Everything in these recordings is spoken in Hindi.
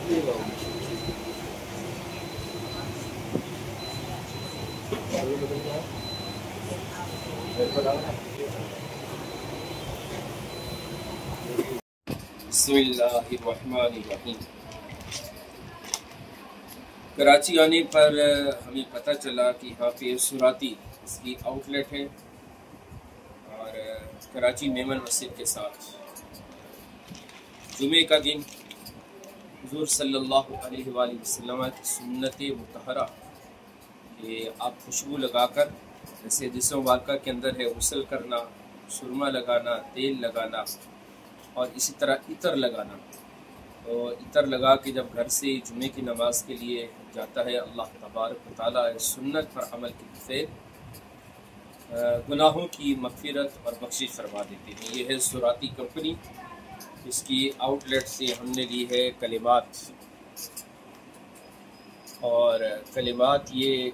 बिस्मिल्लाहिर्रहमानिर्रहीम। कराची आने पर हमें पता चला कि यहाँ पे सुराती इसकी आउटलेट है और कराची मेमन मस्जिद के साथ जुमे का दिन हुज़ूर सल्लल्लाहु अलैहि वसल्लम की सुन्नत मुतहरा कि आप खुशबू लगाकर, जैसे जिस्म मुबारक के अंदर है गुस्ल करना, सुरमा लगाना, तेल लगाना और इसी तरह इतर लगाना। तो इतर लगा के जब घर से जुमे की नमाज के लिए जाता है, अल्लाह तबारक व तआला सुन्नत पर अमल के फिर गुनाहों की मग़फ़िरत और बख्शिश फरमा देते हैं। ये है सुराती कंपनी, इसकी आउटलेट से हमने ली है कलिमात। और कलिमात ये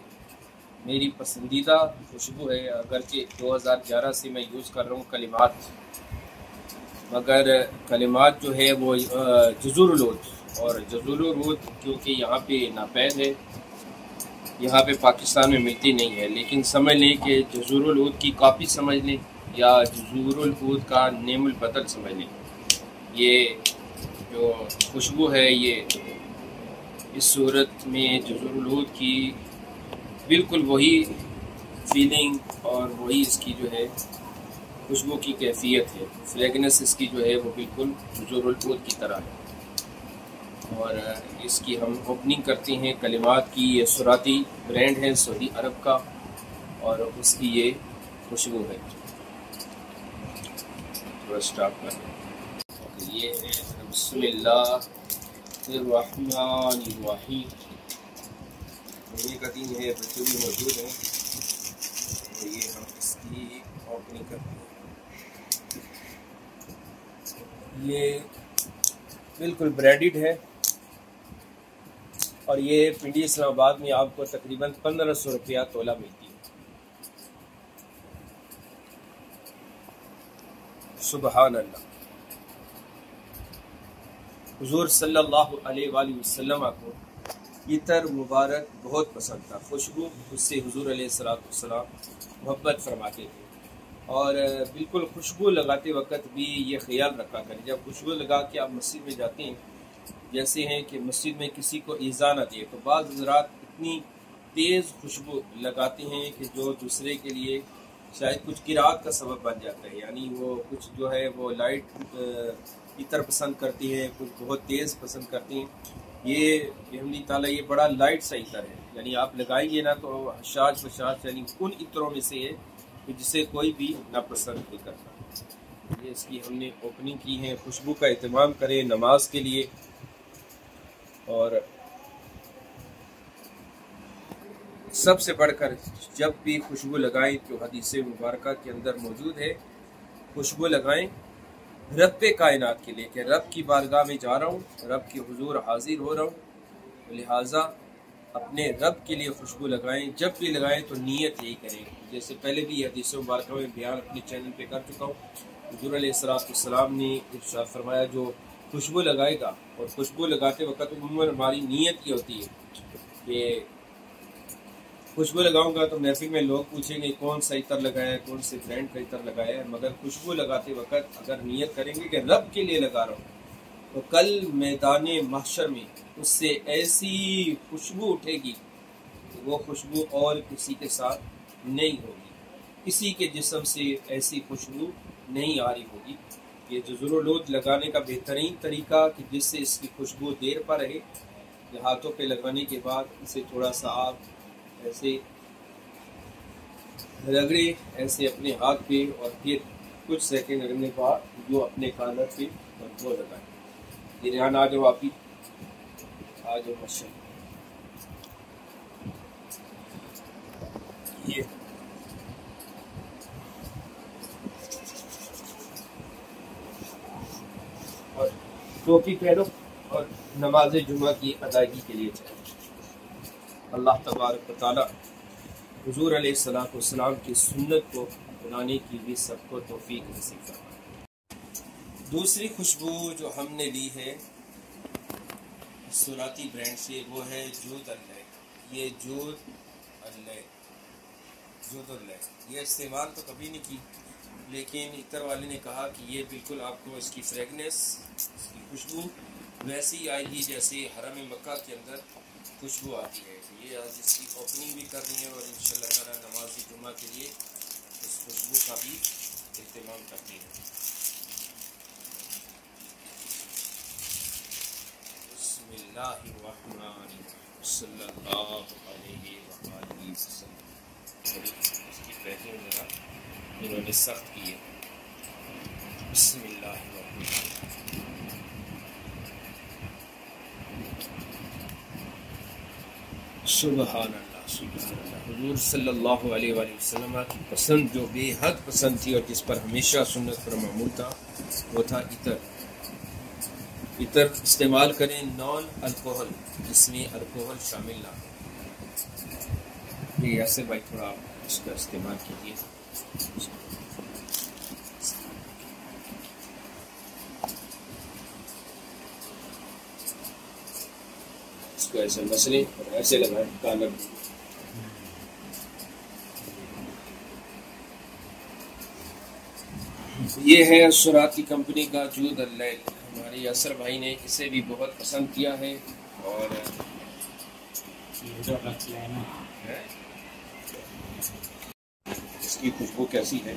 मेरी पसंदीदा खुशबू है, अगरचे 2011 से मैं यूज़ कर रहा हूँ कलिमात, मगर कलिमात जो है वो जज़ूरुल ऊद, और जज़ूरुल ऊद क्योंकि यहाँ पे नापैद है, यहाँ पे पाकिस्तान में मिलती नहीं है। लेकिन समझ लें कि जज़ूरुल ऊद की कॉपी समझ लें या जज़ूरुल ऊद का नेमुल बदल समझ लें। ये जो खुशबू है ये इस सूरत में जज़ूरुल ऊद की बिल्कुल वही फीलिंग और वही इसकी जो है खुशबू की कैफियत है, फ्रेगनेंस इसकी जो है वो बिल्कुल जज़ूरुल ऊद की तरह है। और इसकी हम ओपनिंग करते हैं कलिमात की। ये सुराती ब्रांड है सऊदी अरब का और उसकी ये खुशबू है। तो स्टार्ट करें। ये है बिस्मिल्लाहिर्रहमानिर्रहीम। जुमे का दिन है, बच्चे भी मौजूद हैं, तो ये हम इसकी ओपनिंग करते हैं। ये बिल्कुल ब्रांडेड है और ये पिंडी इस्लामाबाद में आपको तकरीबन 1500 रुपया तोला मिलती है। सुबहान अल्लाह। हुज़ूर सल्लल्लाहु अलैहि वसल्लम को इतर मुबारक बहुत पसंद था, खुशबू उससे हुज़ूर अलैहिस्सलातु वस्सलाम मोहब्बत फरमाते थे। और बिल्कुल खुशबू लगाते वक्त भी ये ख्याल रखा करें, जब खुशबू लगा के आप मस्जिद में जाते हैं, जैसे हैं कि मस्जिद में किसी को ईज़ा न दे, तो बाज़ हज़रात इतनी तेज़ खुशबू लगाते हैं कि जो दूसरे के लिए शायद कुछ किरात का सबब बन जाता है। यानी वो कुछ जो है वो लाइट इतर पसंद करती हैं, कुछ बहुत तेज़ पसंद करती हैं। ये बिहम्दिल्लाह ताला ये बड़ा लाइट सा इतर है, यानी आप लगाएंगे ना तो हशाश बशाश यानी उन इतरों में से है कि जिसे कोई भी नापसंद नहीं करता। ये इसकी हमने ओपनिंग की है। खुशबू का एहतमाम करें नमाज के लिए। और सबसे बढ़कर जब भी खुशबू लगाएं तो हदीस मुबारक के अंदर मौजूद है, खुशबू लगाएं रब कायनात के लिए, कि रब की बारगाह में जा रहा हूँ, रब के हुजूर हाजिर हो रहा हूँ, तो लिहाजा अपने रब के लिए खुशबू लगाएं। जब भी लगाएं तो नीयत यही करें, जैसे पहले भी हदीस मुबारक में बयान अपने चैनल पे कर चुका हूँ। हुजूर अलैहिस्सलाम ने इरशाद फरमाया जो खुशबू लगाएगा, और खुशबू लगाते वक्त उम्र हमारी नीयत ये होती है कि खुशबू लगाऊंगा तो महफिल में लोग पूछेंगे कौन सा इतर लगाया है, कौन से ब्रांड का इतर लगाया है। मगर खुशबू लगाते वक्त अगर नीयत करेंगे कि रब के लिए लगा रहा हूँ, तो कल मैदान महशर में उससे ऐसी खुशबू उठेगी कि वो खुशबू और किसी के साथ नहीं होगी, किसी के जिस्म से ऐसी खुशबू नहीं आ रही होगी। ये जज़ूरुल ऊद लगाने का बेहतरीन तरीका कि जिससे इसकी खुशबू देर पर रहे, हाथों पे लगाने के बाद इसे थोड़ा सा आप ऐसे रगड़े, ऐसे अपने हाथ पे, और फिर कुछ सेकंड रगड़ने के बाद जो अपने कानर पे वो लगाएं। ये रेहान आ जाओ, आप ही आ जाओ माशाल्लाह। ये और टोपी पहनो और नमाज जुमा की अदायगी के लिए चले। अल्लाह तबारक व तआला हुजूर अलैहिस्सलातु वस्सलाम की सुन्नत को अपनाने की भी सबको तौफीक नसीब फरमाए। दूसरी खुशबू जो हमने ली है सुराती ब्रांड से, वो है जोद अल्लाह। ये जोद अल्लाह, ये इस्तेमाल तो कभी नहीं की, लेकिन इतर वाले ने कहा कि ये बिल्कुल आपको इसकी फ्रेगनेंस, इसकी खुशबू वैसी आएगी जैसे हरम मक्का के अंदर खुशबू आती है। तो ये आज इसकी ओपनिंग भी कर रही है और इंशाल्लाह ताला नमाज़ जुमा के लिए इस खुशबू का भी इस्तेमाल करती है। इसकी पैकिंग जरा इन्होंने सख्त की है। सुबहान अल्लाह, सुबहान अल्लाह। हुजूर सल्लल्लाहु अलैहि वसल्लम की पसंद जो बेहद पसंद थी और जिस पर हमेशा सुन्नत पर मामूल था, वो था इतर। इतर इस्तेमाल करें नॉन अल्कोहल, जिसमें अल्कोहल शामिल ना हो। ये ऐसे भाई थोड़ा आप इसका इस्तेमाल कीजिए। इसको ऐसे मसलें और ऐसे लगाएं कालम। ये है सुराती कंपनी का जोद अल्लाह। हमारे यासर भाई ने इसे भी बहुत पसंद किया है और इसकी खुशबू कैसी है।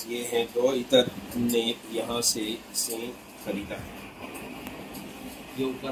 ये है 2 इतर, हमने यहाँ से इसे खरीदा है। ये ऊपर